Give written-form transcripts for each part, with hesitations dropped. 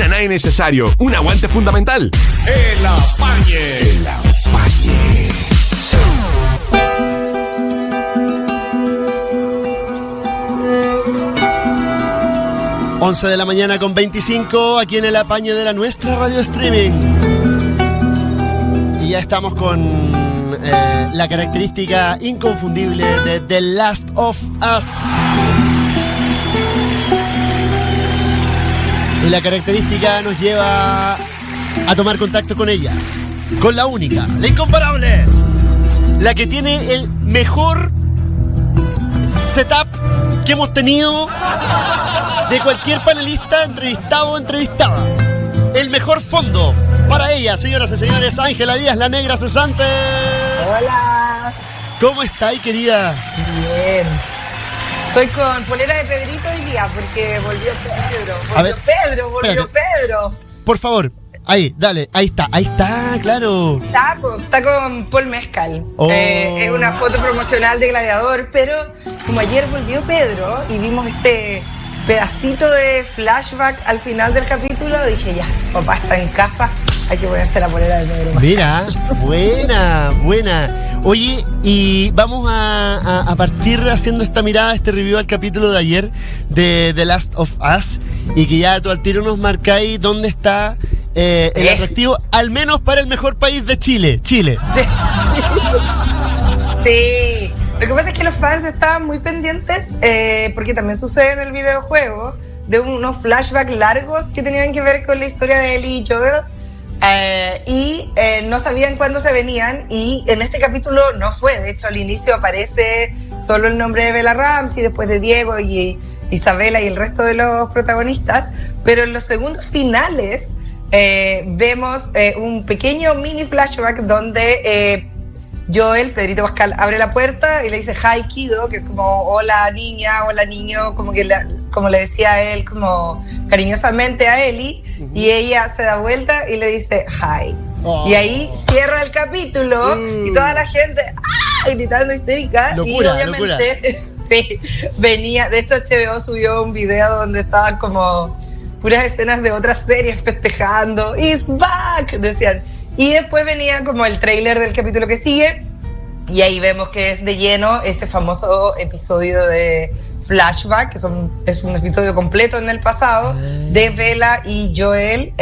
un análisis necesario, un aguante fundamental. El Apañe. El Apañe. 11 de la mañana con 25, aquí en el Apañe de la nuestra radio streaming. Y ya estamos con la característica inconfundible de The Last of Us. Y la característica nos lleva a tomar contacto con ella, con la única, la incomparable, la que tiene el mejor setup que hemos tenido de cualquier panelista entrevistado o entrevistada. El mejor fondo para ella, señoras y señores, Ángela Díaz, la negra cesante. Hola. ¿Cómo estáis, querida? Bien. Estoy con polera de Pedrito hoy día porque volvió Pedro. Volvió Pedro. Por favor, ahí, dale, ahí está, claro. Está con Paul Mescal. Oh. Es una foto promocional de Gladiador, pero como ayer volvió Pedro y vimos este pedacito de flashback al final del capítulo, dije ya, papá está en casa, hay que ponerse la polera de Pedro. Mira, buena. Oye, y vamos a partir haciendo esta mirada, este review al capítulo de ayer de The Last of Us, y que ya tú al tiro nos marcáis dónde está el atractivo, al menos para el mejor país de Chile. Sí. Lo que pasa es que los fans estaban muy pendientes, porque también sucede en el videojuego, de unos flashbacks largos que tenían que ver con la historia de Ellie y Joel, y no sabían cuándo se venían, y en este capítulo no fue. De hecho, al inicio aparece solo el nombre de Bella Ramsey, después de Diego y Isabela y el resto de los protagonistas, pero en los segundos finales vemos un pequeño mini flashback donde Joel, Pedrito Pascal, abre la puerta y le dice hi Kido, que es como hola niña, hola niño, como le decía él como cariñosamente a Ellie, y ella se da vuelta y le dice hi. Y ahí cierra el capítulo y toda la gente gritando histérica. Locura, y obviamente sí, venía, de hecho HBO subió un video donde estaban como puras escenas de otras series festejando, "It's back", decían. Y después venía como el tráiler del capítulo que sigue, y ahí vemos que es de lleno ese famoso episodio de flashback, que es un episodio completo en el pasado, de Bella y Joel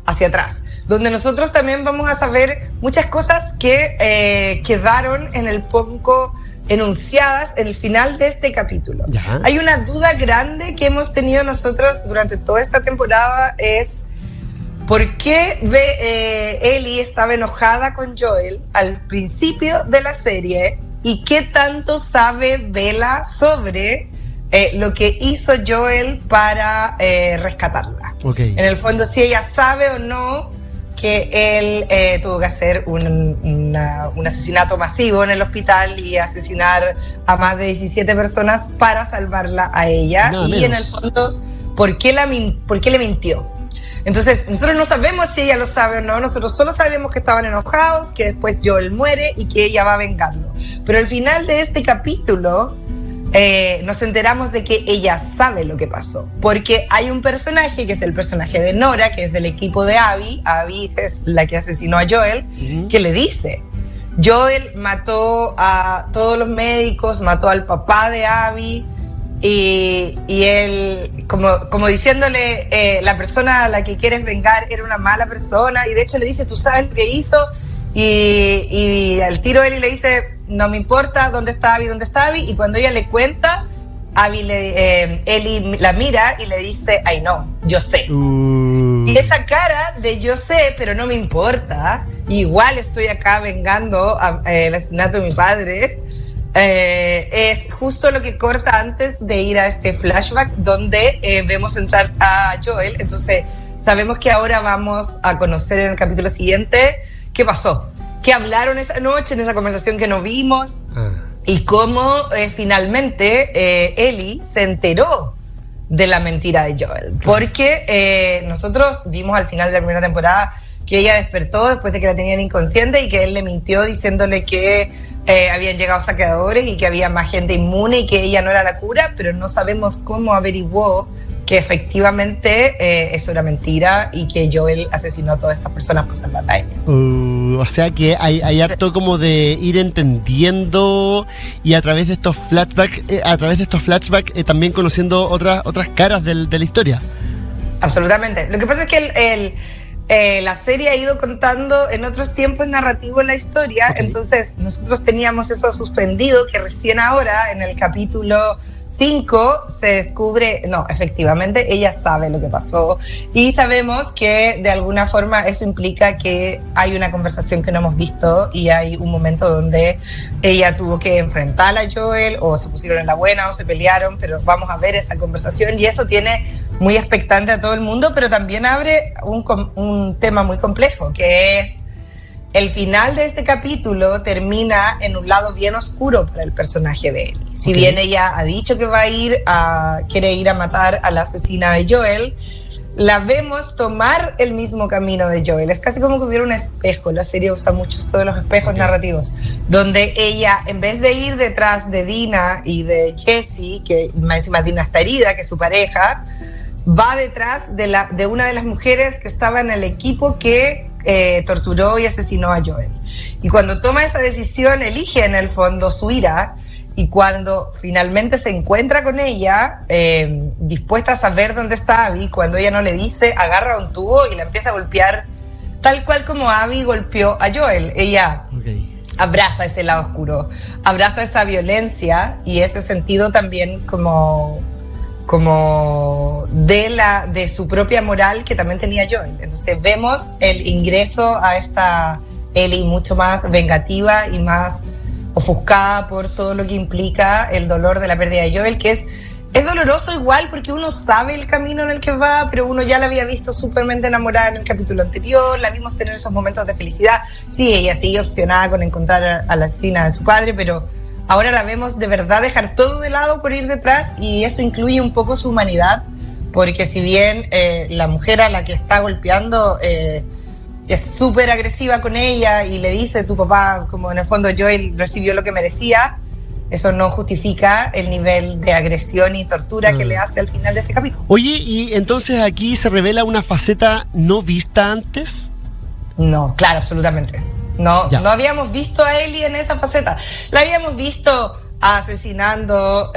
hacia atrás, donde nosotros también vamos a saber muchas cosas que quedaron en el poco enunciadas en el final de este capítulo. Ya. Hay una duda grande que hemos tenido nosotros durante toda esta temporada, es ¿por qué Ellie estaba enojada con Joel al principio de la serie? ¿Y qué tanto sabe Bella sobre lo que hizo Joel para rescatarla? Okay. En el fondo, si ella sabe o no que él tuvo que hacer un asesinato masivo en el hospital y asesinar a más de 17 personas para salvarla a ella. Nada y menos. en el fondo, ¿por qué le mintió? Entonces, nosotros no sabemos si ella lo sabe o no, nosotros solo sabemos que estaban enojados, que después Joel muere y que ella va a vengarlo. Pero al final de este capítulo nos enteramos de que ella sabe lo que pasó, porque hay un personaje, que es el personaje de Nora, que es del equipo de Abby es la que asesinó a Joel, que le dice, Joel mató a todos los médicos, mató al papá de Abby, y él, como diciéndole, la persona a la que quieres vengar era una mala persona, y de hecho le dice, ¿tú sabes lo que hizo? Y al tiro Ellie le dice, no me importa dónde está Abby, y cuando ella le cuenta, Ellie la mira y le dice, ay no, yo sé. Y esa cara de yo sé, pero no me importa, igual estoy acá vengando el asesinato de mi padre, es justo lo que corta antes de ir a este flashback donde vemos entrar a Joel. Entonces sabemos que ahora vamos a conocer en el capítulo siguiente qué pasó, qué hablaron esa noche en esa conversación que no vimos, y cómo finalmente Ellie se enteró de la mentira de Joel, porque nosotros vimos al final de la primera temporada que ella despertó después de que la tenían inconsciente y que él le mintió diciéndole que habían llegado saqueadores y que había más gente inmune y que ella no era la cura, pero no sabemos cómo averiguó que efectivamente eso era mentira y que Joel asesinó a todas estas personas para salvarla a ella. O sea que hay harto como de ir entendiendo y a través de estos flashbacks, también conociendo otras caras de la historia. Absolutamente. Lo que pasa es que la serie ha ido contando en otros tiempos narrativos la historia, okay. Entonces nosotros teníamos eso suspendido, que recién ahora en el capítulo 5 se descubre, no, efectivamente ella sabe lo que pasó y sabemos que de alguna forma eso implica que hay una conversación que no hemos visto y hay un momento donde ella tuvo que enfrentar a Joel o se pusieron en la buena o se pelearon, pero vamos a ver esa conversación y eso tiene muy expectante a todo el mundo, pero también abre un tema muy complejo, que es el final de este capítulo termina en un lado bien oscuro para el personaje de Ellie. Si bien ella ha dicho que quiere ir a matar a la asesina de Joel, la vemos tomar el mismo camino de Joel. Es casi como que hubiera un espejo. La serie usa mucho esto de los espejos narrativos, donde ella, en vez de ir detrás de Dina y de Jesse, que más encima Dina está herida, que es su pareja, va detrás de una de las mujeres que estaba en el equipo que torturó y asesinó a Joel. Y cuando toma esa decisión, elige en el fondo su ira, y cuando finalmente se encuentra con ella, dispuesta a saber dónde está Abby, cuando ella no le dice, agarra un tubo y la empieza a golpear, tal cual como Abby golpeó a Joel. Ella abraza ese lado oscuro, abraza esa violencia y ese sentido también como de su propia moral que también tenía Joel. Entonces vemos el ingreso a esta Ellie mucho más vengativa y más ofuscada por todo lo que implica el dolor de la pérdida de Joel, que es doloroso igual porque uno sabe el camino en el que va, pero uno ya la había visto súpermente enamorada en el capítulo anterior, la vimos tener esos momentos de felicidad. Sí, ella sigue obsesionada con encontrar a la asesina de su padre, pero ahora la vemos de verdad dejar todo de lado por ir detrás, y eso incluye un poco su humanidad, porque si bien la mujer a la que está golpeando es súper agresiva con ella y le dice, tu papá, como en el fondo Joel recibió lo que merecía, eso no justifica el nivel de agresión y tortura que le hace al final de este capítulo. Oye, ¿y entonces aquí se revela una faceta no vista antes? No, claro, absolutamente. No habíamos visto a Ellie en esa faceta. La habíamos visto asesinando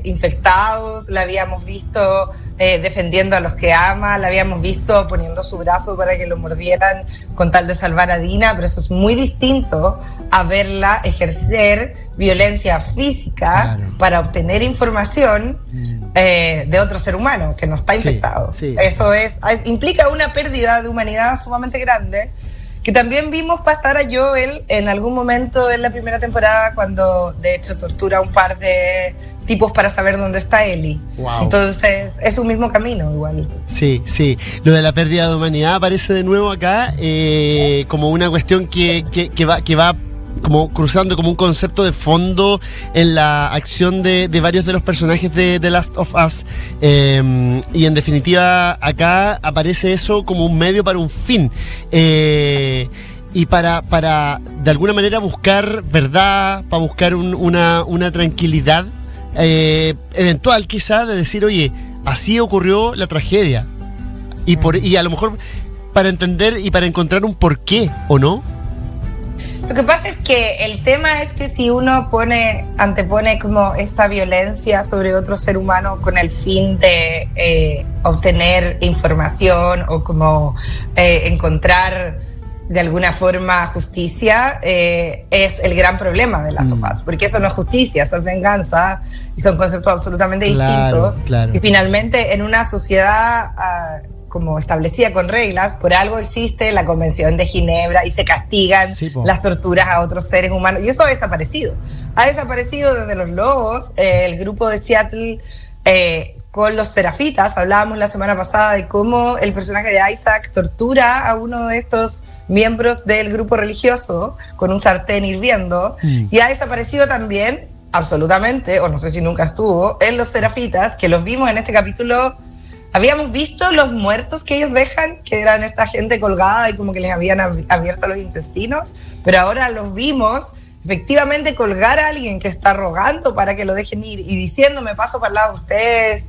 infectados, la habíamos visto defendiendo a los que ama, la habíamos visto poniendo su brazo para que lo mordieran con tal de salvar a Dina, pero eso es muy distinto a verla ejercer violencia física para obtener información de otro ser humano que no está infectado. Sí. Eso implica una pérdida de humanidad sumamente grande, que también vimos pasar a Joel en algún momento en la primera temporada, cuando de hecho tortura a un par de tipos para saber dónde está Ellie. Wow. Entonces es un mismo camino igual. Sí. Lo de la pérdida de humanidad aparece de nuevo acá como una cuestión que va como cruzando como un concepto de fondo en la acción de varios de los personajes de The Last of Us, y en definitiva acá aparece eso como un medio para un fin, y para de alguna manera buscar verdad, para buscar una tranquilidad eventual quizá, de decir, oye, así ocurrió la tragedia, y a lo mejor para entender y para encontrar un porqué, ¿o no? Lo que pasa es que el tema es que si uno antepone como esta violencia sobre otro ser humano con el fin de obtener información o como encontrar de alguna forma justicia, es el gran problema de las sofás, porque eso no es justicia, eso es venganza y son conceptos absolutamente distintos. Claro. Y finalmente en una sociedad como establecida con reglas, por algo existe la Convención de Ginebra y se castigan las torturas a otros seres humanos, y eso ha desaparecido desde los Lobos, el grupo de Seattle con los Serafitas. Hablábamos la semana pasada de cómo el personaje de Isaac tortura a uno de estos miembros del grupo religioso con un sartén hirviendo, y ha desaparecido también absolutamente, o no sé si nunca estuvo, en los Serafitas, que los vimos en este capítulo. Habíamos visto los muertos que ellos dejan, que eran esta gente colgada y como que les habían abierto los intestinos, pero ahora los vimos efectivamente colgar a alguien que está rogando para que lo dejen ir y diciendo me paso para el lado de ustedes,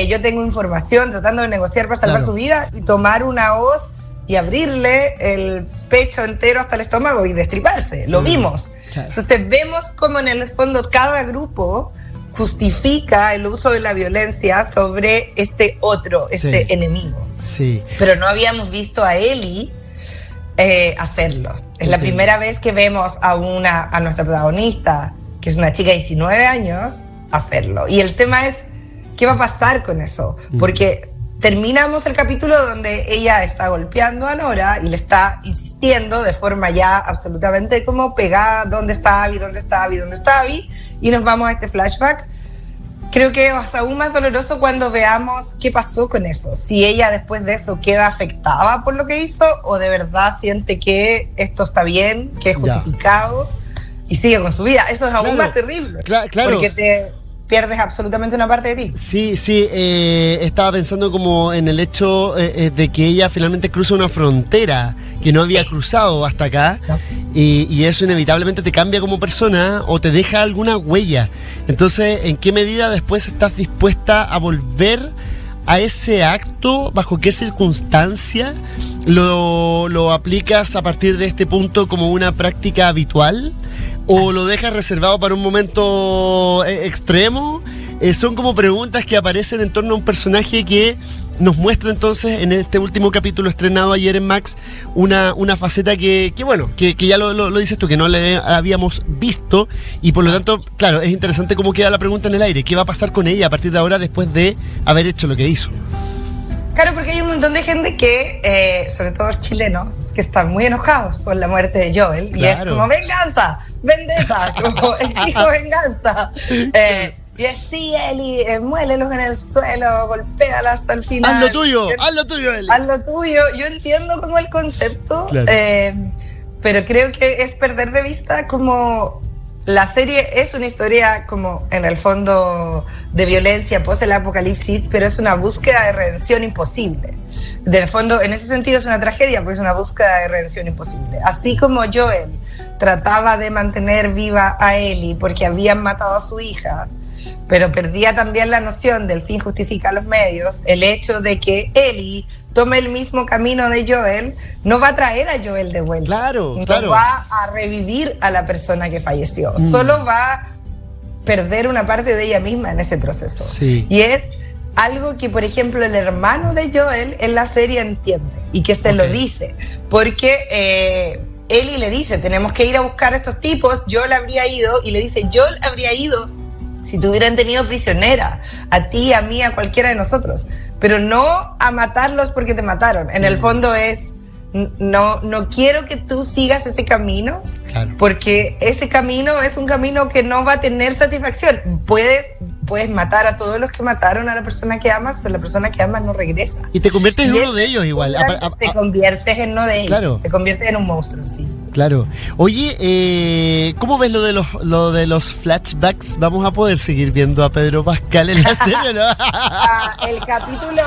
yo tengo información, tratando de negociar para salvar su vida, y tomar una hoz y abrirle el pecho entero hasta el estómago y destriparse. Lo vimos. Claro. Entonces vemos cómo en el fondo cada grupo justifica el uso de la violencia sobre este otro, este enemigo. Sí. Pero no habíamos visto a Ellie hacerlo. Es la primera vez que vemos a nuestra protagonista, que es una chica de 19 años, hacerlo. Y el tema es, ¿qué va a pasar con eso? Porque terminamos el capítulo donde ella está golpeando a Nora y le está insistiendo de forma ya absolutamente como pegada, ¿dónde está Abby? ¿Dónde está Abby? ¿Dónde está Abby? Y nos vamos a este flashback. Creo que es aún más doloroso cuando veamos qué pasó con eso. Si ella después de eso queda afectada por lo que hizo o de verdad siente que esto está bien, que es justificado y sigue con su vida. Eso es aún más terrible. Claro. Porque te pierdes absolutamente una parte de ti. Sí, estaba pensando como en el hecho de que ella finalmente cruza una frontera que no había cruzado hasta acá, y eso inevitablemente te cambia como persona o te deja alguna huella. Entonces, ¿en qué medida después estás dispuesta a volver a ese acto? ¿Bajo qué circunstancia lo aplicas a partir de este punto como una práctica habitual? ¿O lo dejas reservado para un momento extremo? Son como preguntas que aparecen en torno a un personaje que nos muestra entonces en este último capítulo estrenado ayer en Max una faceta que ya lo dices tú, que no le habíamos visto, y por lo tanto, claro, es interesante cómo queda la pregunta en el aire. ¿Qué va a pasar con ella a partir de ahora después de haber hecho lo que hizo? Claro, porque hay un montón de gente que, sobre todo chilenos, que están muy enojados por la muerte de Joel. Y es como, venganza, vendetta, como exijo venganza. Y es, sí, Ellie, muélelos en el suelo, golpéala hasta el final. Haz lo tuyo, Ellie. Haz lo tuyo. Yo entiendo como el concepto, pero creo que es perder de vista como la serie es una historia como en el fondo de violencia post el apocalipsis, pero es una búsqueda de redención imposible. Del fondo, en ese sentido es una tragedia, porque es una búsqueda de redención imposible. Así como Joel trataba de mantener viva a Ellie porque habían matado a su hija, pero perdía también la noción del fin justifica los medios, el hecho de que Ellie tome el mismo camino de Joel no va a traer a Joel de vuelta. No va a revivir a la persona que falleció. Solo va a perder una parte de ella misma en ese proceso. Sí. Y es algo que, por ejemplo, el hermano de Joel en la serie entiende y que se lo dice. Porque Ellie le dice, tenemos que ir a buscar a estos tipos. Joel habría ido, y le dice, Joel habría ido si te hubieran tenido prisionera, a ti, a mí, a cualquiera de nosotros, pero no a matarlos porque te mataron. En el fondo es, no quiero que tú sigas ese camino, porque ese camino es un camino que no va a tener satisfacción. Puedes matar a todos los que mataron a la persona que amas, pero la persona que amas no regresa. Y te conviertes en uno de ellos igual. Te conviertes en uno de ellos. Claro. Te conviertes en un monstruo, sí. Claro. Oye, ¿cómo ves lo de los flashbacks? ¿Vamos a poder seguir viendo a Pedro Pascal en la serie, no? El capítulo,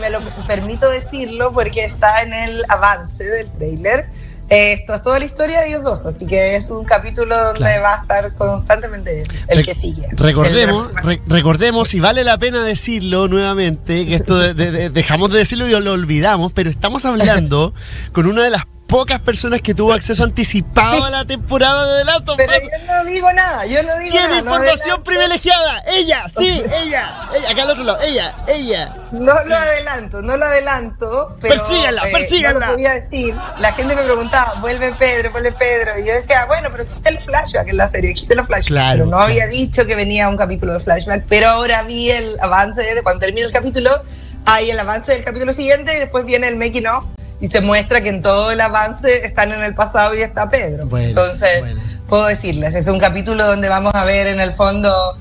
me lo permito decirlo porque está en el avance del tráiler. Esto es toda la historia de ellos dos, así que es un capítulo donde va a estar constantemente el que sigue. Recordemos, y vale la pena decirlo nuevamente, que esto dejamos de decirlo y lo olvidamos, pero estamos hablando con una de las pocas personas que tuvo acceso anticipado a la temporada de The Last of Us. Pero yo no digo nada, Tiene información privilegiada. Ella, acá al otro lado, ella. No lo adelanto, pero persíganla. no lo podía decir. La gente me preguntaba, vuelve Pedro, y yo decía, bueno, pero existe el flashback en la serie, pero no había dicho que venía un capítulo de flashback, pero ahora vi el avance de cuando termina el capítulo, hay el avance del capítulo siguiente y después viene el making of. Y se muestra que en todo el avance están en el pasado y está Pedro. Entonces, puedo decirles, es un capítulo donde vamos a ver en el fondo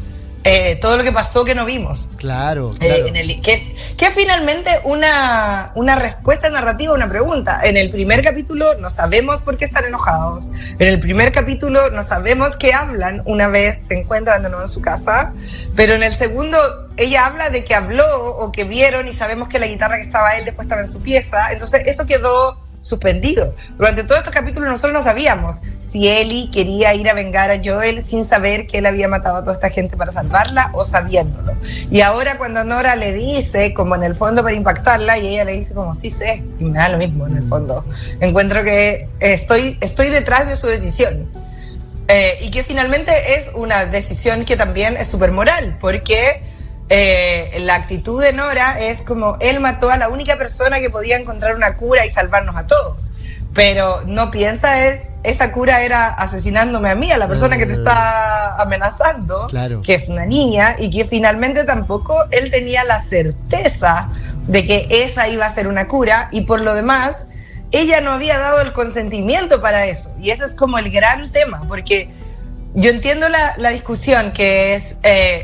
todo lo que pasó que no vimos. Claro. Que es finalmente una respuesta narrativa a una pregunta. En el primer capítulo no sabemos por qué están enojados. En el primer capítulo no sabemos qué hablan una vez se encuentran de nuevo en su casa. Pero en el segundo ella habla de que habló o que vieron y sabemos que la guitarra que estaba él después estaba en su pieza. Entonces eso quedó suspendido. Durante todos estos capítulos nosotros no sabíamos si Ellie quería ir a vengar a Joel sin saber que él había matado a toda esta gente para salvarla o sabiéndolo. Y ahora cuando Nora le dice, como en el fondo para impactarla, y ella le dice como, sí sé, y me da lo mismo en el fondo. Encuentro que estoy detrás de su decisión. Y que finalmente es una decisión que también es súper moral, porque la actitud de Nora es como, él mató a la única persona que podía encontrar una cura y salvarnos a todos, pero no piensa esa cura era asesinándome a mí, a la persona que te está amenazando, claro, que es una niña, y que finalmente tampoco él tenía la certeza de que esa iba a ser una cura, y por lo demás ella no había dado el consentimiento para eso, y ese es como el gran tema, porque yo entiendo la discusión que es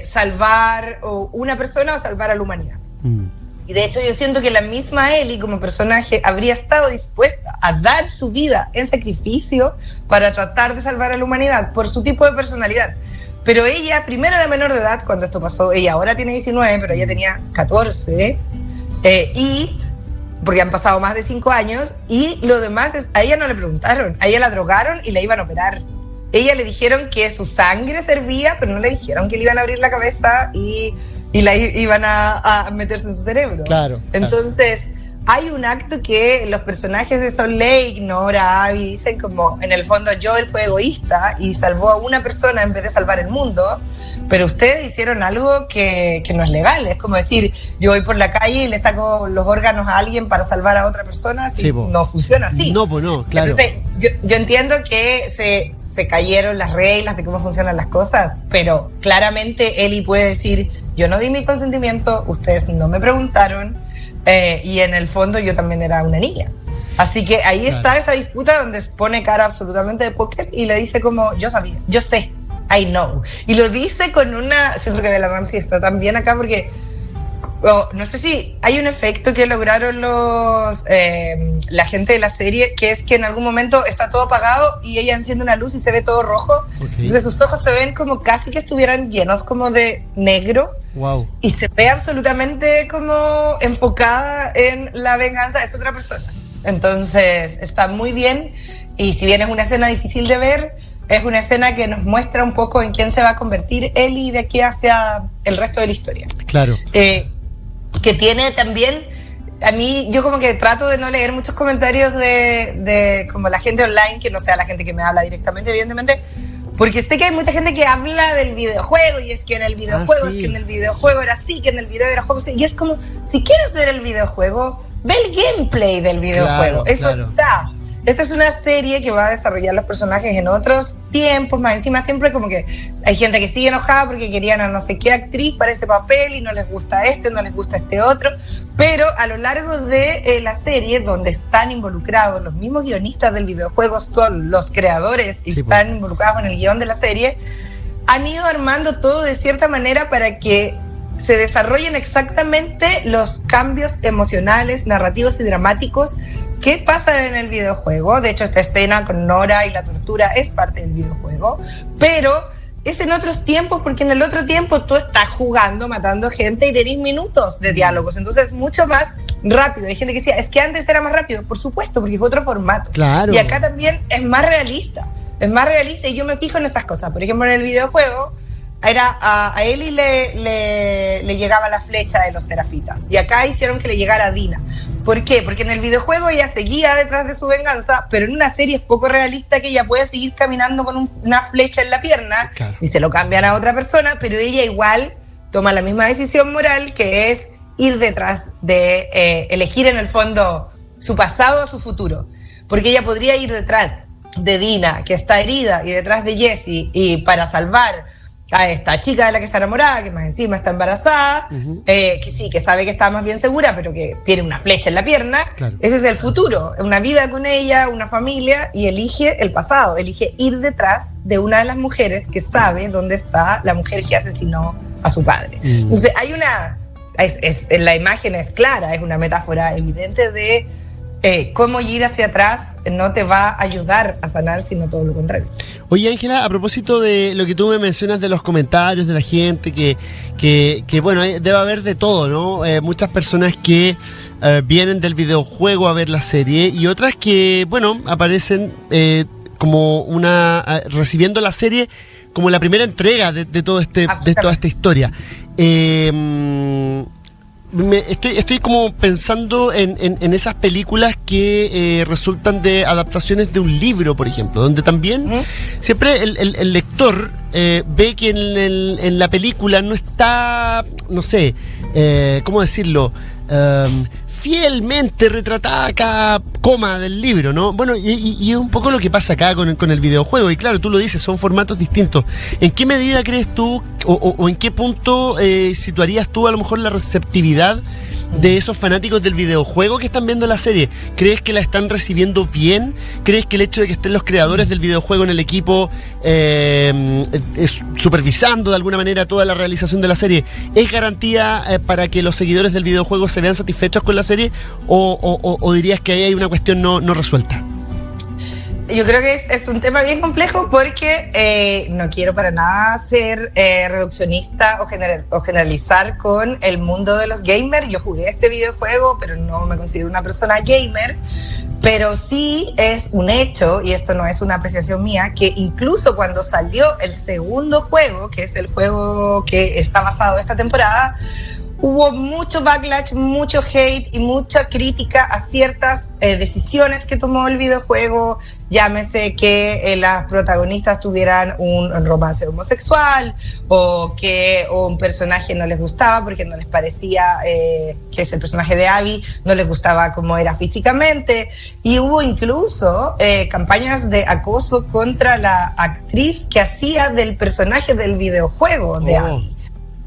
salvar una persona o salvar a la humanidad. Y de hecho yo siento que la misma Ellie como personaje habría estado dispuesta a dar su vida en sacrificio para tratar de salvar a la humanidad por su tipo de personalidad. Pero ella primero era menor de edad cuando esto pasó, ella ahora tiene 19, pero ella tenía 14, y porque han pasado más de 5 años, y lo demás es, a ella no le preguntaron, a ella la drogaron y la iban a operar. Ella le dijeron que su sangre servía, pero no le dijeron que le iban a abrir la cabeza y la iban a meterse en su cerebro. Claro. Entonces, hay un acto que los personajes de Salt Lake, Nora, Abby, dicen como, en el fondo, Joel fue egoísta y salvó a una persona en vez de salvar el mundo, pero ustedes hicieron algo que no es legal. Es como decir, yo voy por la calle y le saco los órganos a alguien para salvar a otra persona, sí, no funciona así. No, pues no, claro. Entonces, yo entiendo que se cayeron las reglas de cómo funcionan las cosas, pero claramente Ellie puede decir, yo no di mi consentimiento, ustedes no me preguntaron, y en el fondo yo también era una niña. Así que ahí está esa disputa donde pone cara absolutamente de póker y le dice como, yo sabía, yo sé, I know. Y lo dice con una... Siento que Bella Ramsey está tan bien acá porque... no sé si hay un efecto que lograron la gente de la serie, que es que en algún momento está todo apagado y ella enciende una luz y se ve todo rojo. Okay. Entonces sus ojos se ven como casi que estuvieran llenos como de negro. Wow. Y se ve absolutamente como enfocada en la venganza de esa otra persona. Entonces está muy bien, y si bien es una escena difícil de ver, es una escena que nos muestra un poco en quién se va a convertir Ellie de aquí hacia el resto de la historia. Claro. Que tiene también, a mí, yo como que trato de no leer muchos comentarios de como la gente online, que no sea la gente que me habla directamente, evidentemente, porque sé que hay mucha gente que habla del videojuego, y es que en el videojuego, es que en el videojuego era así, que en el videojuego así, y es como, si quieres ver el videojuego, ve el gameplay del videojuego, eso está. Esta es una serie que va a desarrollar los personajes en otros tiempos, más encima siempre como que hay gente que sigue enojada porque querían a no sé qué actriz para ese papel y no les gusta no les gusta este otro, pero a lo largo de la serie, donde están involucrados los mismos guionistas del videojuego, son los creadores y están involucrados en el guión de la serie, han ido armando todo de cierta manera para que se desarrollen exactamente los cambios emocionales, narrativos y dramáticos que pasan en el videojuego. De hecho, esta escena con Nora y la tortura es parte del videojuego, pero es en otros tiempos, porque en el otro tiempo tú estás jugando, matando gente y tenés minutos de diálogos, entonces es mucho más rápido. Hay gente que decía, es que antes era más rápido, por supuesto, porque es otro formato. Claro. Y acá también es más realista, y yo me fijo en esas cosas. Por ejemplo, en el videojuego a Ellie le llegaba la flecha de los serafitas, y acá hicieron que le llegara a Dina. ¿Por qué? Porque en el videojuego ella seguía detrás de su venganza, pero en una serie es poco realista que ella pueda seguir caminando con una flecha en la pierna, claro, y se lo cambian a otra persona, pero ella igual toma la misma decisión moral, que es ir detrás de elegir en el fondo su pasado o su futuro, porque ella podría ir detrás de Dina, que está herida, y detrás de Jessie, y para salvar a esta chica de la que está enamorada, que más encima está embarazada, que sí, que sabe que está más bien segura, pero que tiene una flecha en la pierna. Claro. Ese es el futuro, una vida con ella, una familia, y elige el pasado, elige ir detrás de una de las mujeres que sabe dónde está la mujer que asesinó a su padre. Entonces hay la imagen es clara, es una metáfora evidente de cómo ir hacia atrás no te va a ayudar a sanar, sino todo lo contrario. Oye, Ángela, a propósito de lo que tú me mencionas de los comentarios de la gente, que bueno, debe haber de todo, ¿no? Muchas personas que vienen del videojuego a ver la serie y otras que, bueno, aparecen como recibiendo la serie como la primera entrega de toda esta historia. Estoy como pensando en esas películas que resultan de adaptaciones de un libro, por ejemplo, donde también siempre el lector ve que en la película no está, no sé, ¿cómo decirlo? Fielmente retratada cada coma del libro, ¿no? Bueno, y es un poco lo que pasa acá con el videojuego. Y claro, tú lo dices, son formatos distintos. ¿En qué medida crees tú, o en qué punto situarías tú a lo mejor la receptividad de esos fanáticos del videojuego que están viendo la serie? ¿Crees que la están recibiendo bien? ¿Crees que el hecho de que estén los creadores del videojuego en el equipo supervisando de alguna manera toda la realización de la serie es garantía para que los seguidores del videojuego se vean satisfechos con la serie? ¿O dirías que ahí hay una cuestión no resuelta? Yo creo que es un tema bien complejo porque no quiero para nada ser reduccionista o generalizar con el mundo de los gamers. Yo jugué este videojuego, pero no me considero una persona gamer. Pero sí es un hecho, y esto no es una apreciación mía, que incluso cuando salió el segundo juego, que es el juego que está basado esta temporada, hubo mucho backlash, mucho hate y mucha crítica a ciertas decisiones que tomó el videojuego. Llámese que las protagonistas tuvieran un romance homosexual o que un personaje no les gustaba porque no les parecía, que es el personaje de Abby, no les gustaba cómo era físicamente. Y hubo incluso campañas de acoso contra la actriz que hacía del personaje del videojuego de Abby.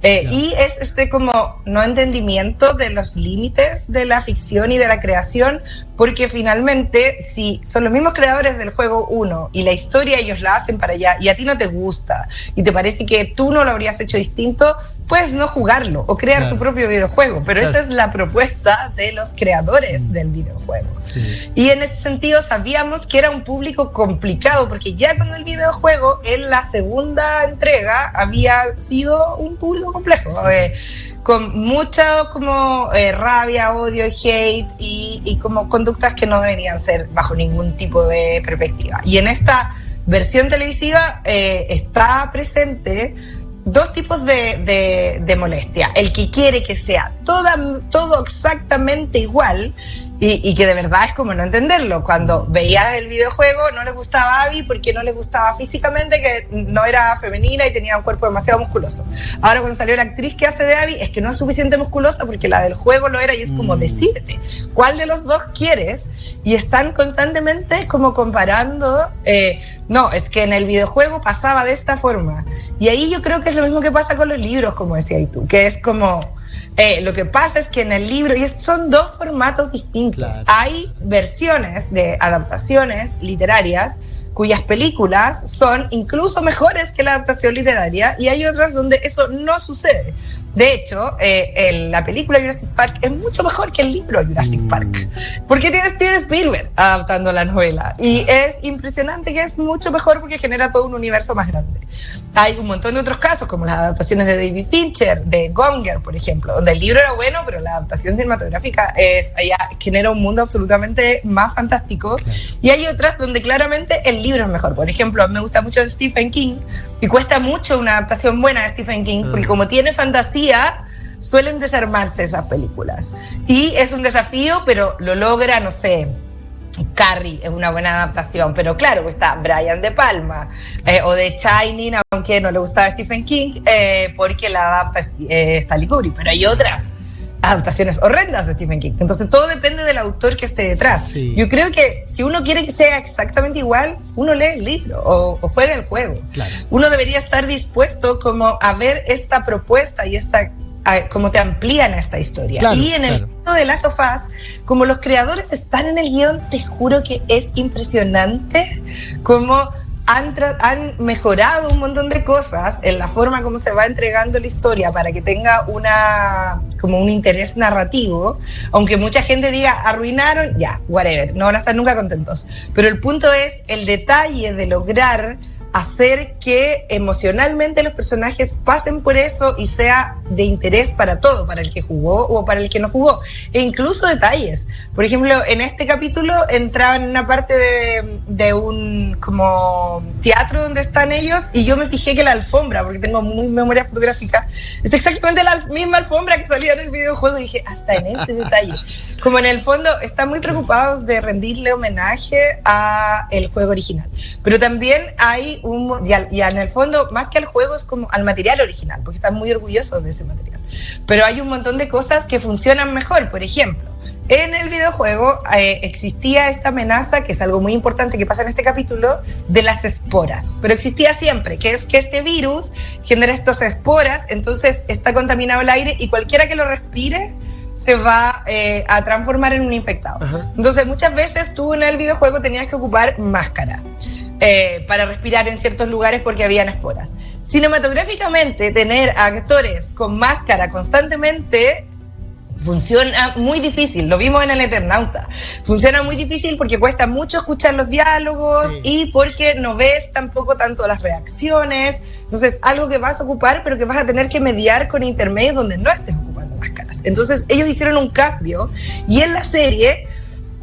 Y es como no entendimiento de los límites de la ficción y de la creación, porque finalmente si son los mismos creadores del juego 1 y la historia ellos la hacen para allá y a ti no te gusta y te parece que tú no lo habrías hecho distinto, puedes no jugarlo o crear tu propio videojuego, pero esa es la propuesta de los creadores del videojuego. Y en ese sentido sabíamos que era un público complicado, porque ya con el videojuego en la segunda entrega había sido un público complejo, con mucha como rabia, odio, hate y como conductas que no deberían ser bajo ningún tipo de perspectiva. Y en esta versión televisiva está presente dos tipos de molestia. El que quiere que sea todo exactamente igual y que de verdad es como no entenderlo. Cuando veías el videojuego no le gustaba Abby porque no le gustaba físicamente, que no era femenina y tenía un cuerpo demasiado musculoso. Ahora cuando salió la actriz que hace de Abby es que no es suficiente musculosa porque la del juego lo era, y es como decídete cuál de los dos quieres, y están constantemente como comparando. No, es que en el videojuego pasaba de esta forma. Y ahí yo creo que es lo mismo que pasa con los libros, como decías tú, que es como lo que pasa es que en el libro, y son dos formatos distintos. Claro. Hay versiones de adaptaciones literarias cuyas películas son incluso mejores que la adaptación literaria, y hay otras donde eso no sucede. De hecho, la película Jurassic Park es mucho mejor que el libro Jurassic Park, porque tiene Steven Spielberg adaptando la novela, y es impresionante que es mucho mejor porque genera todo un universo más grande. Hay un montón de otros casos, como las adaptaciones de David Fincher, de Gone Girl, por ejemplo, donde el libro era bueno, pero la adaptación cinematográfica genera un mundo absolutamente más fantástico. Claro. Y hay otras donde claramente el libro es mejor. Por ejemplo, me gusta mucho Stephen King, y cuesta mucho una adaptación buena de Stephen King, porque como tiene fantasía, suelen desarmarse esas películas. Y es un desafío, pero lo logra, no sé, Carrie es una buena adaptación, pero claro, está Brian De Palma, o de Shining, aunque no le gustaba Stephen King, porque la adapta Stanley Kubrick, pero hay otras adaptaciones horrendas de Stephen King. Entonces todo depende del autor que esté detrás. Sí. Yo creo que si uno quiere que sea exactamente igual, uno lee el libro o juega el juego. Claro. Uno debería estar dispuesto como a ver esta propuesta y cómo te amplían esta historia. Claro, y en el caso de Last of Us, como los creadores están en el guión, te juro que es impresionante cómo han mejorado un montón de cosas en la forma como se va entregando la historia para que tenga como un interés narrativo, aunque mucha gente diga arruinaron, ya, whatever, no van a estar nunca contentos, pero el punto es el detalle de lograr hacer que emocionalmente los personajes pasen por eso y sea de interés para todo, para el que jugó o para el que no jugó. E incluso detalles. Por ejemplo, en este capítulo entraba en una parte de un como teatro donde están ellos y yo me fijé que la alfombra, porque tengo muy memoria fotográfica, es exactamente la misma alfombra que salía en el videojuego y dije, hasta en ese detalle. Como en el fondo están muy preocupados de rendirle homenaje a el juego original. Pero también hay ya en el fondo, más que al juego, es como al material original, porque están muy orgullosos de ese material. Pero hay un montón de cosas que funcionan mejor. Por ejemplo, en el videojuego existía esta amenaza, que es algo muy importante que pasa en este capítulo, de las esporas. Pero existía siempre, que es que este virus genera estas esporas, entonces está contaminado el aire y cualquiera que lo respire se va a transformar en un infectado. Ajá. Entonces muchas veces tú en el videojuego tenías que ocupar máscara para respirar en ciertos lugares porque habían esporas. Cinematográficamente, tener a actores con máscara constantemente funciona muy difícil. Lo vimos en El Eternauta. Funciona muy difícil porque cuesta mucho escuchar los diálogos, sí, y porque no ves tampoco tanto las reacciones. Entonces, algo que vas a ocupar, pero que vas a tener que mediar con intermedios donde no estés ocupando máscaras. Entonces, ellos hicieron un cambio y en la serie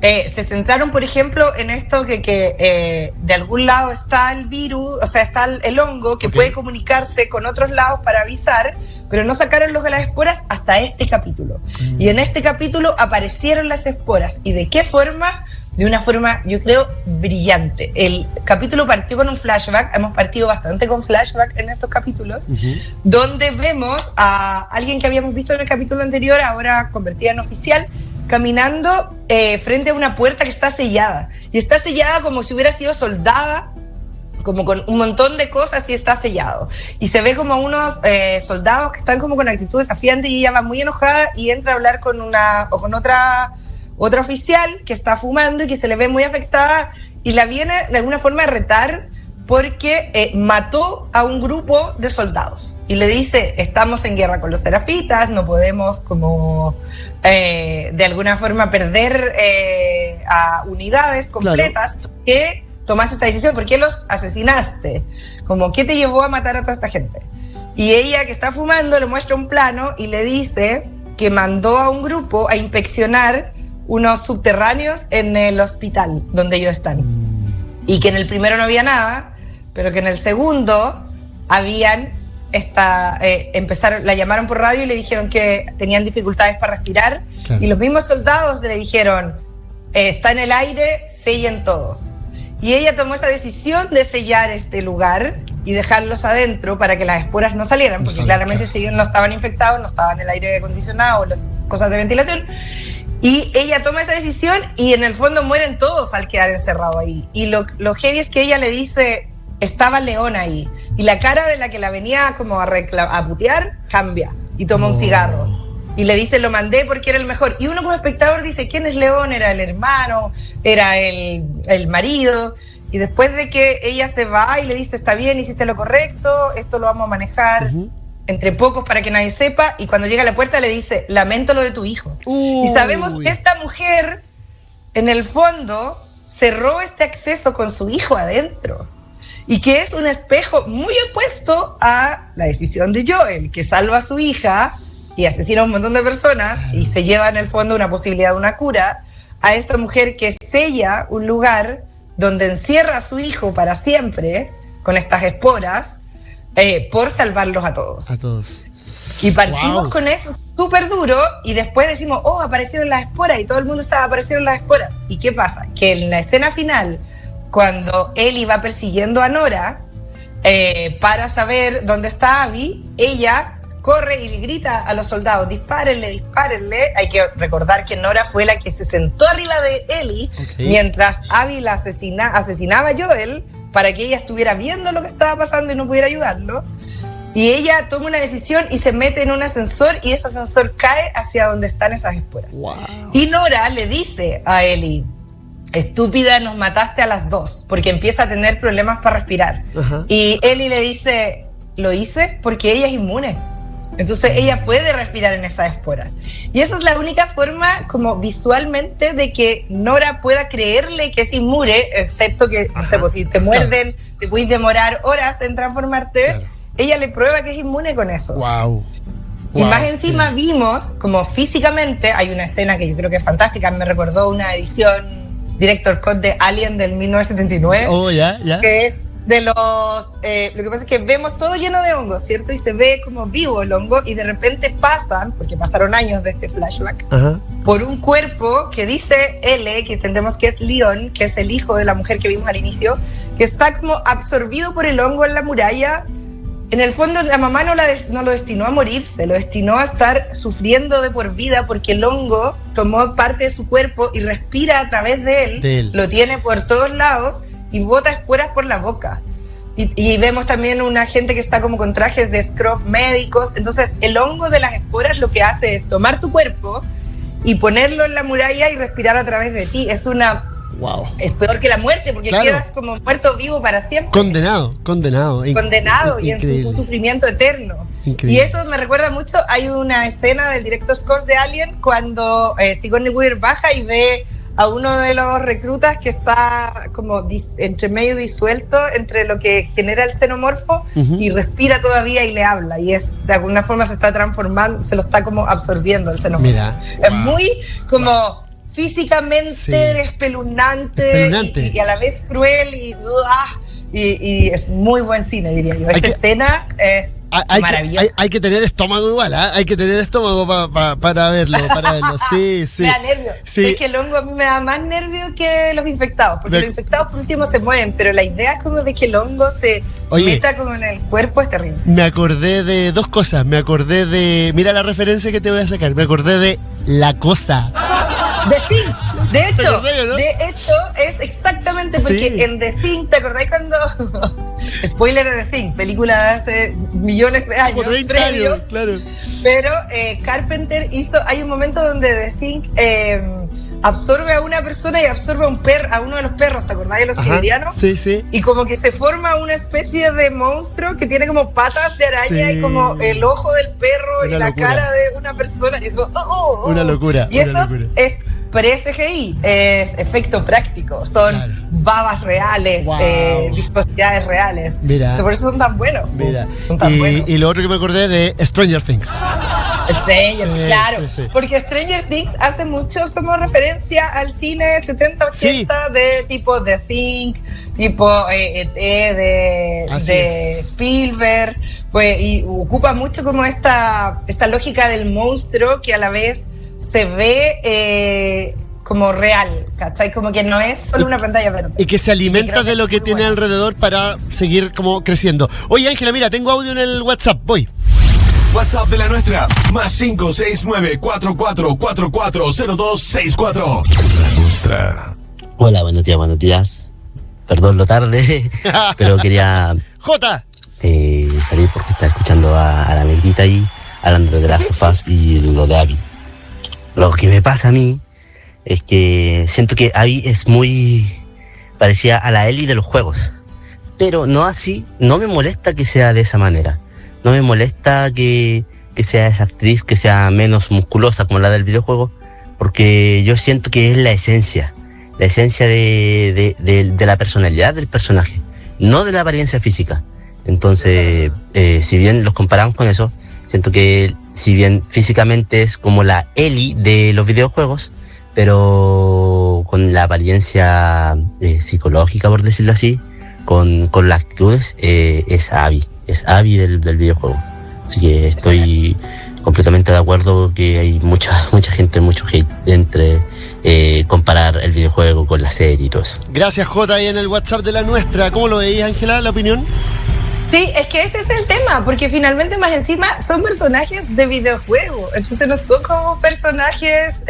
se centraron, por ejemplo, en esto que de algún lado está el virus, o sea, está el hongo que puede comunicarse con otros lados para avisar, pero no sacaron los de las esporas hasta este capítulo. Y en este capítulo aparecieron las esporas. ¿Y de qué forma? De una forma, yo creo, brillante. El capítulo partió con un flashback, hemos partido bastante con flashback en estos capítulos, donde vemos a alguien que habíamos visto en el capítulo anterior, ahora convertida en oficial, caminando frente a una puerta que está sellada. Y está sellada como si hubiera sido soldada, como con un montón de cosas, y está sellado. Y se ve como unos soldados que están como con actitud desafiante y ella va muy enojada y entra a hablar con otra oficial que está fumando y que se le ve muy afectada y la viene de alguna forma a retar porque mató a un grupo de soldados. Y le dice, estamos en guerra con los serafitas, no podemos como de alguna forma perder a unidades completas. Claro. Que tomaste esta decisión, ¿por qué los asesinaste? Como, ¿qué te llevó a matar a toda esta gente? Y ella, que está fumando, le muestra un plano y le dice que mandó a un grupo a inspeccionar unos subterráneos en el hospital donde ellos están. Y que en el primero no había nada, pero que en el segundo habían la llamaron por radio y le dijeron que tenían dificultades para respirar. Claro. Y los mismos soldados le dijeron, está en el aire, sellen todo. Y ella tomó esa decisión de sellar este lugar y dejarlos adentro para que las esporas no salieran, porque claramente si ellos no estaban infectados, no estaban en el aire acondicionado, cosas de ventilación. Y ella toma esa decisión y en el fondo mueren todos al quedar encerrado ahí. Y lo heavy es que ella le dice, estaba León ahí. Y la cara de la que la venía como a putear cambia y toma un cigarro. Y le dice, lo mandé porque era el mejor. Y uno como espectador dice, ¿quién es León? Era el hermano, era el marido. Y después de que ella se va y le dice, está bien, hiciste lo correcto, esto lo vamos a manejar entre pocos para que nadie sepa. Y cuando llega a la puerta le dice, lamento lo de tu hijo. Y sabemos que esta mujer, en el fondo, cerró este acceso con su hijo adentro. Y que es un espejo muy opuesto a la decisión de Joel, que salva a su hija y asesina a un montón de personas y se lleva en el fondo una posibilidad de una cura, a esta mujer que sella un lugar donde encierra a su hijo para siempre con estas esporas por salvarlos a todos. Y partimos con eso súper duro y después decimos, oh, aparecieron las esporas y todo el mundo aparecieron las esporas. ¿Y qué pasa? Que en la escena final, cuando Ellie va persiguiendo a Nora para saber dónde está Abby, ella corre y le grita a los soldados, dispárenle, dispárenle. Hay que recordar que Nora fue la que se sentó arriba de Ellie mientras Abby la asesinaba a Joel para que ella estuviera viendo lo que estaba pasando y no pudiera ayudarlo. Y ella toma una decisión y se mete en un ascensor y ese ascensor cae hacia donde están esas esporas. Wow. Y Nora le dice a Ellie, estúpida, nos mataste a las dos, porque empieza a tener problemas para respirar. Y Ellie le dice, lo hice porque ella es inmune. Entonces ella puede respirar en esas esporas. Y esa es la única forma como visualmente de que Nora pueda creerle que es inmune, excepto que, no sé, pues si te muerden, te puedes demorar horas en transformarte. Claro. Ella le prueba que es inmune con eso. Wow. Y más encima vimos como físicamente, hay una escena que yo creo que es fantástica, me recordó una edición Director Cut de Alien del 1979. Oh, ya. Que es de los... lo que pasa es que vemos todo lleno de hongos, ¿cierto? Y se ve como vivo el hongo y de repente pasan, porque pasaron años de este flashback, por un cuerpo que dice L, que entendemos que es Leon, que es el hijo de la mujer que vimos al inicio, que está como absorbido por el hongo en la muralla. En el fondo la mamá no lo destinó a morirse, lo destinó a estar sufriendo de por vida porque el hongo tomó parte de su cuerpo y respira a través de él. Lo tiene por todos lados y bota esporas por la boca. Y vemos también una gente que está como con trajes de scrub médicos. Entonces el hongo de las esporas lo que hace es tomar tu cuerpo y ponerlo en la muralla y respirar a través de ti. Es peor que la muerte, porque quedas como muerto vivo para siempre. Condenado. Y en un sufrimiento eterno. Increíble. Y eso me recuerda mucho, hay una escena del Director's Cut de Alien cuando Sigourney Weaver baja y ve a uno de los reclutas que está como entre medio disuelto entre lo que genera el xenomorfo y respira todavía y le habla. Y es de alguna forma se está transformando, se lo está como absorbiendo el xenomorfo. Mira, es muy como... físicamente espeluznante y a la vez cruel y es muy buen cine, diría yo. Esa escena es maravillosa. Hay que tener estómago igual, hay que tener estómago para verlo. Sí. Me da nervio. Sí. Es que el hongo a mí me da más nervio que los infectados, porque los infectados por último se mueven, pero la idea como de que el hongo se meta como en el cuerpo es terrible. Me acordé de dos cosas. Mira la referencia que te voy a sacar. Me acordé de La Cosa. De hecho, es exactamente porque en The Thing, ¿te acordáis cuando? Spoiler de The Thing, película de hace millones de años, previos. Claro. Pero Carpenter hay un momento donde The Thing absorbe a una persona y absorbe a uno de los perros, ¿te acordás de los siberianos? Sí. Y como que se forma una especie de monstruo que tiene como patas de araña y como el ojo del perro y la cara de una persona. Y es como, Una locura. Y eso es pre-CGI, es efecto práctico, son babas reales, viscosidades reales. Mira. Por eso son tan buenos. Mira. Son tan buenos. Y lo otro que me acordé de Stranger Things. Claro. Porque Stranger Things hace mucho como referencia al cine 70-80 de tipo The Thing, tipo E.T. de Spielberg, pues, y ocupa mucho como esta lógica del monstruo que a la vez se ve como real, ¿cachai? Como que no es solo una pantalla verde. Y que se alimenta de lo que tiene alrededor para seguir como creciendo. Oye, Ángela, mira, tengo audio en el WhatsApp, voy. WhatsApp de la nuestra, más 569-4444-0264. La nuestra. Hola, buenos días. Perdón lo tarde, pero quería... Jota. Salir porque estaba escuchando a la negrita ahí, hablando de las sofás y lo de Abby. Lo que me pasa a mí es que siento que Abby es muy parecida a la Ellie de los juegos, pero no así, no me molesta que sea de esa manera. No me molesta que sea esa actriz, que sea menos musculosa como la del videojuego, porque yo siento que es la esencia de la personalidad del personaje, no de la apariencia física. Entonces, si bien los comparamos con eso, siento que si bien físicamente es como la Ellie de los videojuegos, pero con la apariencia psicológica, por decirlo así, con las actitudes, es Abby del videojuego. Así que estoy completamente de acuerdo que hay mucha gente, mucho hate entre comparar el videojuego con la serie y todo eso. Gracias, Jota, ahí en el WhatsApp de la nuestra. ¿Cómo lo veis, Ángela, la opinión? Sí, es que ese es el tema, porque finalmente más encima son personajes de videojuego, entonces no son como personajes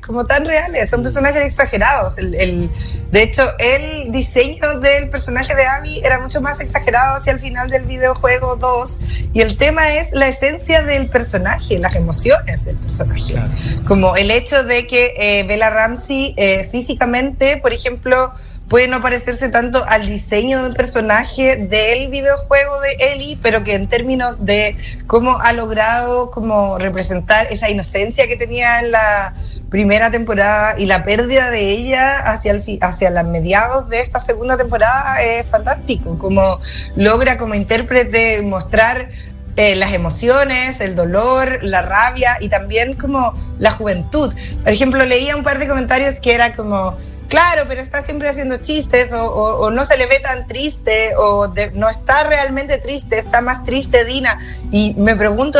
como tan reales, son personajes exagerados. De hecho, el diseño del personaje de Abby era mucho más exagerado hacia el final del videojuego 2, y el tema es la esencia del personaje, las emociones del personaje. Claro. Como el hecho de que Bella Ramsey físicamente, por ejemplo, puede no parecerse tanto al diseño del personaje del videojuego de Ellie, pero que en términos de cómo ha logrado como representar esa inocencia que tenía en la primera temporada y la pérdida de ella hacia los mediados de esta segunda temporada es fantástico. Como logra como intérprete mostrar las emociones, el dolor, la rabia y también como la juventud. Por ejemplo, leía un par de comentarios que era como, claro, pero está siempre haciendo chistes o no se le ve tan triste no está realmente triste, está más triste Dina. Y me pregunto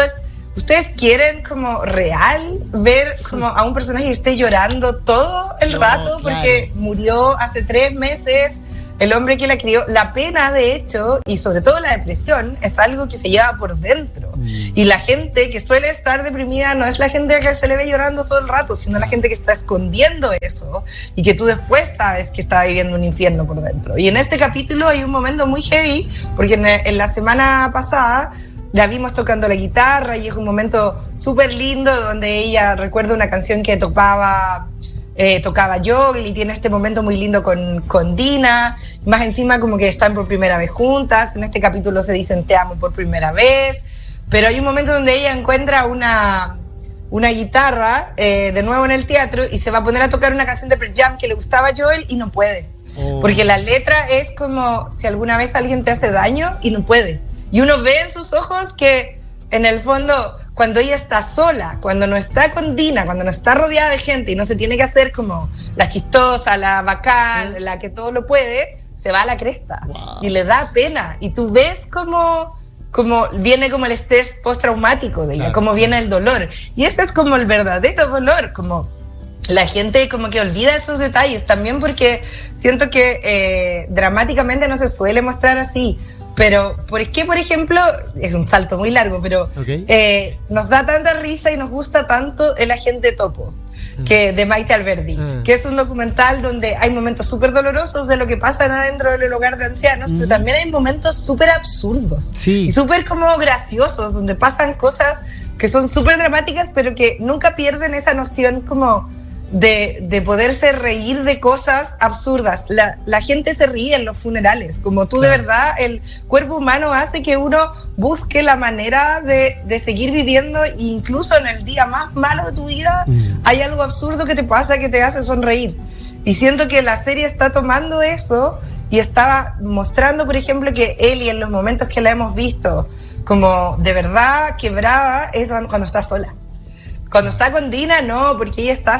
¿ustedes quieren como real ver como a un personaje que esté llorando todo el rato porque murió hace 3 meses? El hombre que la crió, la pena de hecho y sobre todo la depresión es algo que se lleva por dentro y la gente que suele estar deprimida no es la gente que se le ve llorando todo el rato, sino la gente que está escondiendo eso y que tú después sabes que está viviendo un infierno por dentro. Y en este capítulo hay un momento muy heavy porque en la semana pasada la vimos tocando la guitarra y es un momento súper lindo donde ella recuerda una canción que tocaba Joel y tiene este momento muy lindo con Dina, más encima como que están por primera vez juntas, en este capítulo se dicen te amo por primera vez, pero hay un momento donde ella encuentra una guitarra de nuevo en el teatro y se va a poner a tocar una canción de Pearl Jam que le gustaba a Joel y no puede, porque la letra es como si alguna vez alguien te hace daño y no puede, y uno ve en sus ojos que en el fondo cuando ella está sola, cuando no está con Dina, cuando no está rodeada de gente y no se tiene que hacer como la chistosa, la bacán, la que todo lo puede, se va a la cresta y le da pena. Y tú ves como viene como el estrés postraumático de ella, como viene el dolor. Y ese es como el verdadero dolor, como la gente como que olvida esos detalles también porque siento que dramáticamente no se suele mostrar así. Pero, ¿por qué, por ejemplo, es un salto muy largo, pero nos da tanta risa y nos gusta tanto El Agente Topo, de Maite Alberdi, que es un documental donde hay momentos súper dolorosos de lo que pasa adentro del hogar de ancianos, pero también hay momentos súper absurdos y súper como graciosos, donde pasan cosas que son súper dramáticas, pero que nunca pierden esa noción como de poderse reír de cosas absurdas. La gente se ríe en los funerales, como tú de verdad, el cuerpo humano hace que uno busque la manera de seguir viviendo, e incluso en el día más malo de tu vida hay algo absurdo que te pasa que te hace sonreír. Y siento que la serie está tomando eso y estaba mostrando, por ejemplo, que Ellie en los momentos que la hemos visto como de verdad quebrada es cuando está sola. Cuando está con Dina, no, porque ella está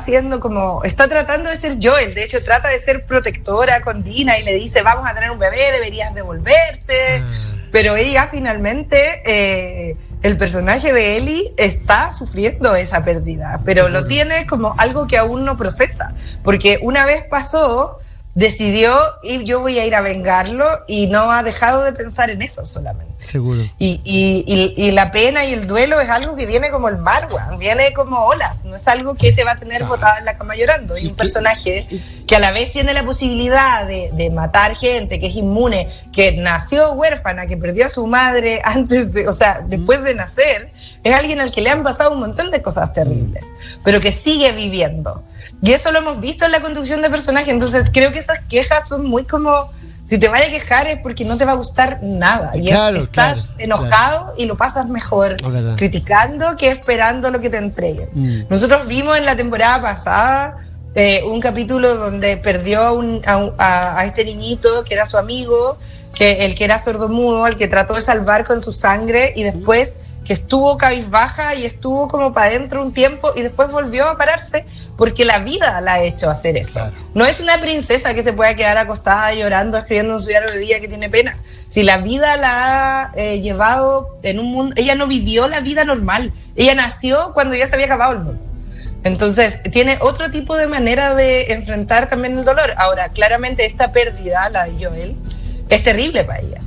tratando de ser Joel. De hecho, trata de ser protectora con Dina y le dice, vamos a tener un bebé, deberías devolverte. Pero ella finalmente, el personaje de Ellie está sufriendo esa pérdida, pero lo tiene como algo que aún no procesa. Porque una vez pasó, decidió yo voy a ir a vengarlo y no ha dejado de pensar en eso solamente. Seguro. Y la pena y el duelo es algo que viene como el mar, viene como olas, no es algo que te va a tener botada en la cama llorando. Y un personaje que a la vez tiene la posibilidad de matar gente, que es inmune, que nació huérfana, que perdió a su madre después de nacer, es alguien al que le han pasado un montón de cosas terribles, pero que sigue viviendo. Y eso lo hemos visto en la construcción de personaje. Entonces creo que esas quejas son muy como, si te vayas a quejar es porque no te va a gustar nada. Y estás enojado y lo pasas mejor criticando que esperando lo que te entreguen. Nosotros vimos en la temporada pasada un capítulo donde perdió a este niñito que era su amigo, el que era sordomudo, al que trató de salvar con su sangre y después que estuvo cabizbaja y estuvo como para adentro un tiempo y después volvió a pararse porque la vida la ha hecho hacer eso. Claro. No es una princesa que se pueda quedar acostada llorando, escribiendo en su diario de vida que tiene pena. Si la vida la ha llevado en un mundo, ella no vivió la vida normal. Ella nació cuando ya se había acabado el mundo. Entonces tiene otro tipo de manera de enfrentar también el dolor. Ahora, claramente esta pérdida, la de Joel, es terrible para ella,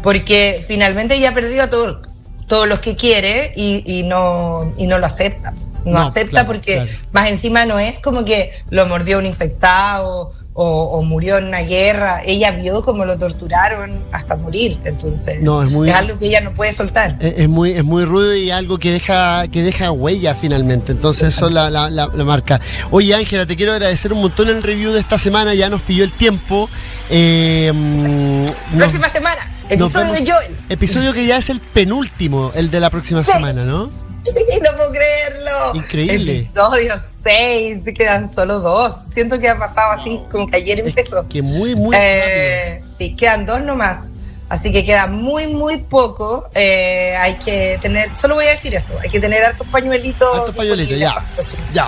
porque finalmente ella ha perdido a todos los que quiere y no lo acepta. No acepta porque más encima no es como que lo mordió un infectado o murió en una guerra, ella vio cómo lo torturaron hasta morir, entonces No, es algo que ella no puede soltar. Es muy rudo y algo que deja huella finalmente. Entonces eso la marca. Oye, Ángela, te quiero agradecer un montón el review de esta semana. Ya nos pilló el tiempo. Próxima semana, episodio de Joel. Episodio que ya es el penúltimo, el de la próxima semana, ¿no? No puedo creerlo. Increíble. Episodio 6, quedan solo 2. Siento que ha pasado así, como que ayer empezó. Que muy rápido. Sí, quedan 2 nomás. Así que queda muy poco. Hay que tener, solo voy a decir eso, hay que tener hartos pañuelitos. Hartos pañuelitos, ya,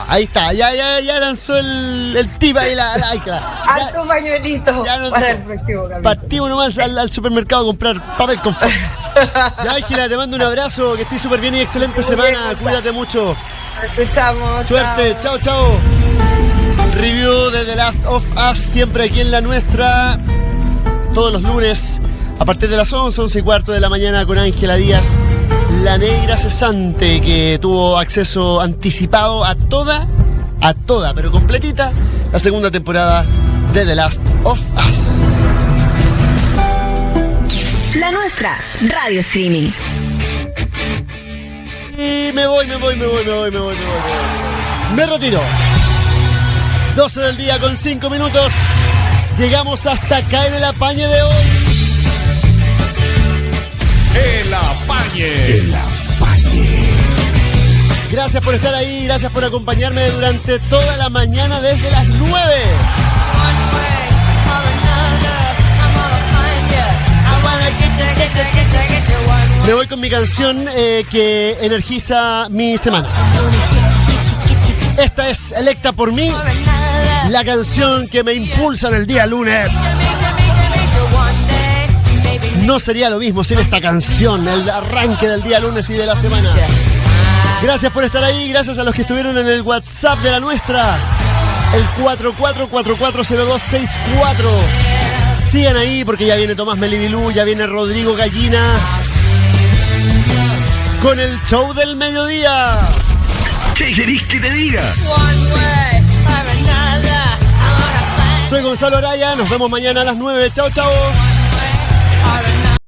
ahí está. Ya lanzó el tip ahí hartos pañuelitos para el próximo capítulo. Partimos nomás al supermercado a comprar papel con Ya, Ángela, te mando un abrazo, que estés súper bien y excelente semana. Cuídate mucho. Nos escuchamos. Suerte, chao. Review de The Last of Us, siempre aquí en la nuestra. Todos los lunes, a partir de las 11:15 de la mañana, con Ángela Díaz, la negra cesante, que tuvo acceso anticipado a toda, pero completita, la segunda temporada de The Last of Us. La nuestra, radio streaming. Y me voy. Me retiro. 12 del día con 5 minutos. Llegamos hasta acá en el apañe de hoy. El apañe. Gracias por estar ahí, gracias por acompañarme durante toda la mañana desde las 9. Me voy con mi canción que energiza mi semana. Esta es electa por mí, la canción que me impulsa en el día lunes. No sería lo mismo sin esta canción, el arranque del día lunes y de la semana. Gracias por estar ahí, gracias a los que estuvieron en el WhatsApp de la nuestra, el 44440264. Sigan ahí porque ya viene Tomás Melibilú, ya viene Rodrigo Gallina con el show del mediodía. ¿Qué querís que te diga? Soy Gonzalo Araya, nos vemos mañana a las 9. Chao.